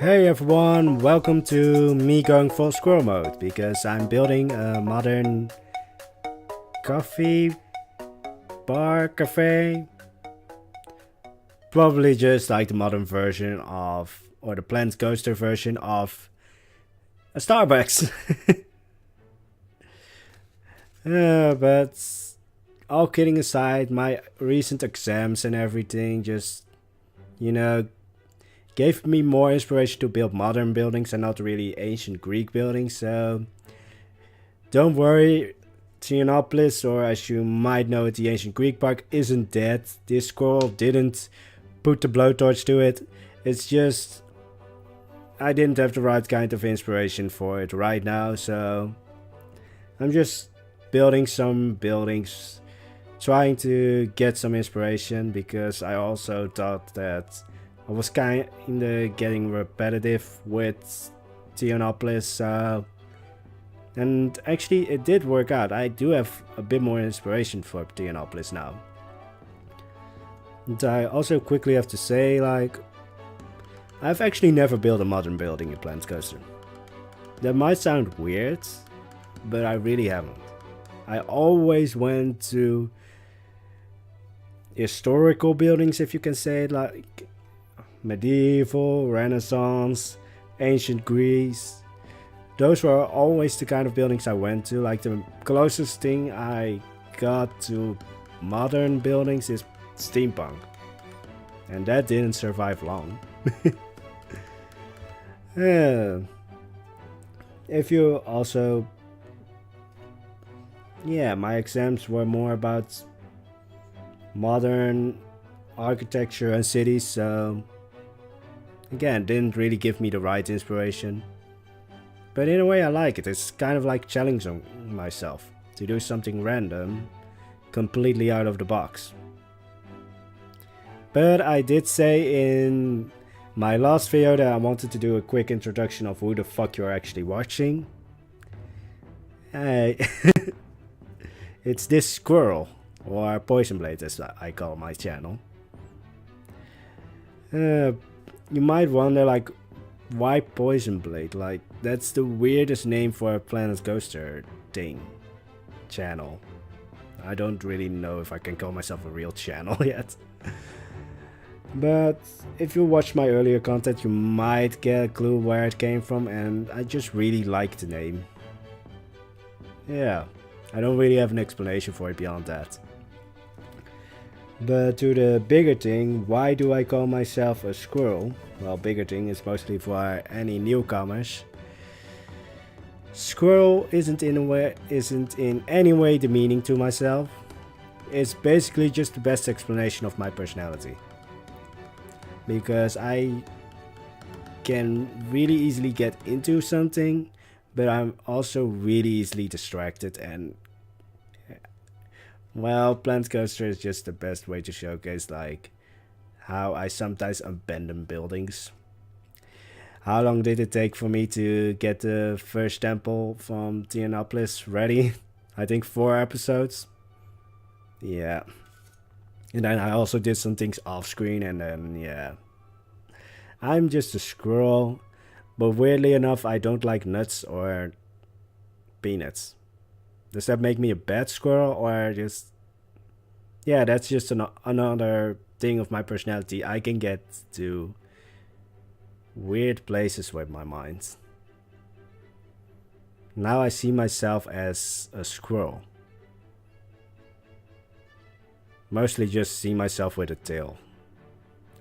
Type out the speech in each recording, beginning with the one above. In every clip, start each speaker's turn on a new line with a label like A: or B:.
A: Hey everyone, welcome to me going full squirrel mode because I'm building a modern coffee bar cafe. Probably just like the modern version of, or the Plant Coaster version of a Starbucks. But all kidding aside, my recent exams and everything just, you know, gave me more inspiration to build modern buildings and not really ancient Greek buildings. So don't worry, Theonopolis, or as you might know it, the ancient Greek park, isn't dead. This squirrel didn't put the blowtorch to it. It's just I didn't have the right kind of inspiration for it right now, so I'm just building some buildings, trying to get some inspiration, because I also thought that I was kind of getting repetitive with Theonopolis, and actually it did work out. I do have a bit more inspiration for Theonopolis now. And I also quickly have to say, like, I've actually never built a modern building in Plant Coaster. That might sound weird, but I really haven't. I always went to historical buildings, if you can say it, like medieval, Renaissance, ancient Greece. Those were always the kind of buildings I went to. Like, the closest thing I got to modern buildings is steampunk, and that didn't survive long. If you also, my exams were more about modern architecture and cities, so again, didn't really give me the right inspiration. But in a way I like it. It's kind of like challenging myself to do something random, completely out of the box. But I did say in my last video that I wanted to do a quick introduction of who the fuck you're actually watching. Hey, it's this squirrel, or Poisonblade as I call my channel. You might wonder, like, why Poisonblade? Like, that's the weirdest name for a Planet Coaster thing. Channel. I don't really know if I can call myself a real channel yet. But if you watch my earlier content, you might get a clue where it came from, and I just really like the name. Yeah, I don't really have an explanation for it beyond that. But to the bigger thing, why do I call myself a squirrel? Well, bigger thing is mostly for any newcomers. Squirrel isn't in any way demeaning to myself. It's basically just the best explanation of my personality. Because I can really easily get into something, but I'm also really easily distracted, and well, Plant Coaster is just the best way to showcase, like, how I sometimes abandon buildings. How long did it take for me to get the first temple from Theonopolis ready? I think 4 episodes. Yeah. And then I also did some things off screen, and then, yeah. I'm just a squirrel, but weirdly enough, I don't like nuts or peanuts. Does that make me a bad squirrel, or just... Yeah, that's just another thing of my personality. I can get to weird places with my mind. Now I see myself as a squirrel. Mostly just see myself with a tail.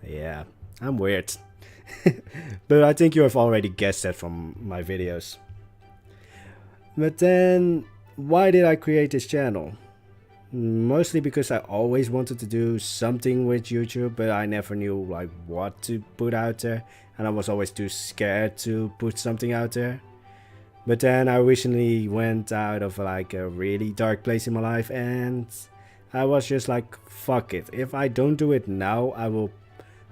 A: Yeah, I'm weird. But I think you have already guessed that from my videos. But then, why did I create this channel? Mostly because I always wanted to do something with YouTube, but I never knew, like, what to put out there, and I was always too scared to put something out there. But then I recently went out of, like, a really dark place in my life, and I was just like, fuck it. If I don't do it now, I will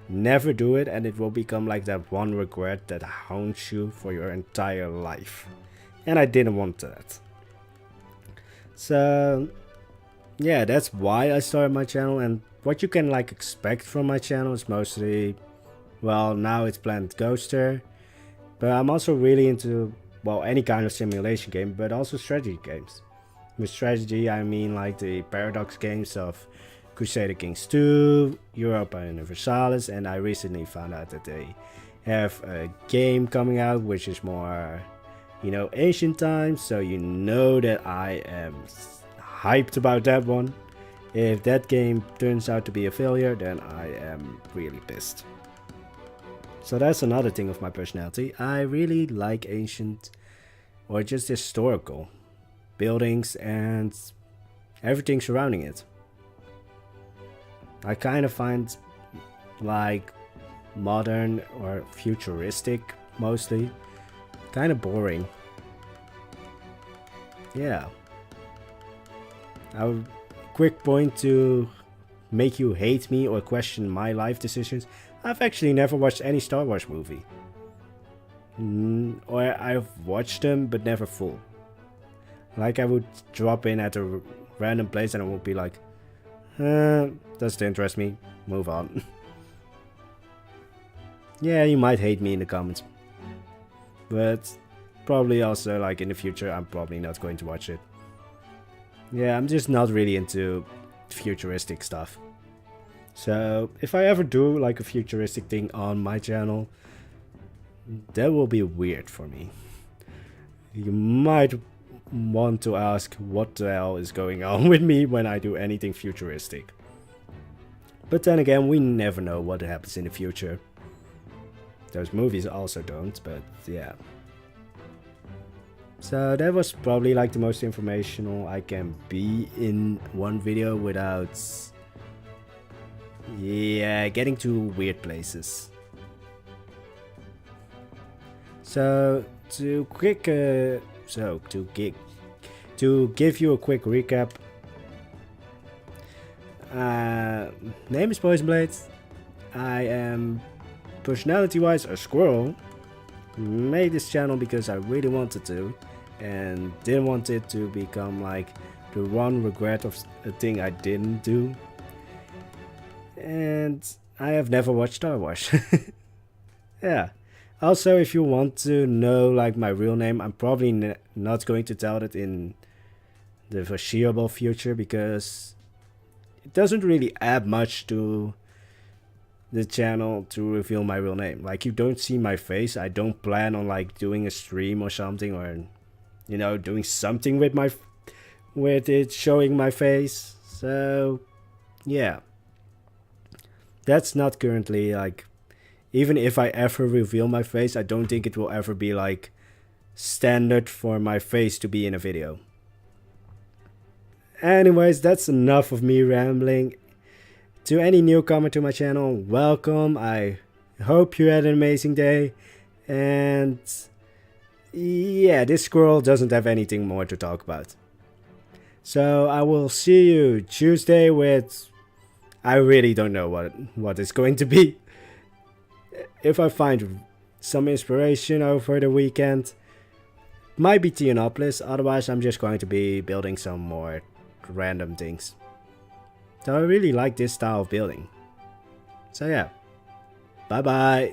A: never do it, and it will become like that one regret that haunts you for your entire life. And I didn't want that. So yeah, that's why I started my channel, and what you can, like, expect from my channel is mostly, well, now it's Planet Coaster, But I'm also really into, well, any kind of simulation game, but also strategy games. With strategy, I mean like the Paradox games of Crusader Kings 2, Europa Universalis, and I recently found out that they have a game coming out which is more, you know, ancient times, so you know that I am hyped about that one. If that game turns out to be a failure, then I am really pissed. So that's another thing of my personality. I really like ancient or just historical buildings and everything surrounding it. I kind of find like modern or futuristic mostly kind of boring. Yeah. A quick point to make you hate me or question my life decisions. I've actually never watched any Star Wars movie. Or I've watched them but never full. Like I would drop in at a random place and I would be like, doesn't interest me, move on. Yeah, you might hate me in the comments. But probably also like in the future I'm probably not going to watch it. Yeah, I'm just not really into futuristic stuff. So if I ever do like a futuristic thing on my channel, that will be weird for me. You might want to ask what the hell is going on with me when I do anything futuristic. But then again, we never know what happens in the future. Those movies also don't, but yeah. So that was probably like the most informational I can be in one video without, yeah, getting to weird places. So to give you a quick recap. Name is Poisonblade. I am personality-wise a squirrel. Made this channel because I really wanted to, and didn't want it to become like the one regret of a thing I didn't do. And I have never watched Star Wars. Yeah. Also, if you want to know like my real name, I'm probably not going to tell it in the foreseeable future because it doesn't really add much to the channel to reveal my real name. Like, you don't see my face. I don't plan on like doing a stream or something, or you know, doing something with it showing my face. So yeah, that's not currently like, even if I ever reveal my face, I don't think it will ever be like standard for my face to be in a video. Anyways, that's enough of me rambling. To any newcomer to my channel, welcome. I hope you had an amazing day. And yeah, this squirrel doesn't have anything more to talk about. So I will see you Tuesday with, I really don't know what it's going to be. If I find some inspiration over the weekend, might be Tianopolis. Otherwise, I'm just going to be building some more random things. So I really like this style of building. So yeah, bye bye.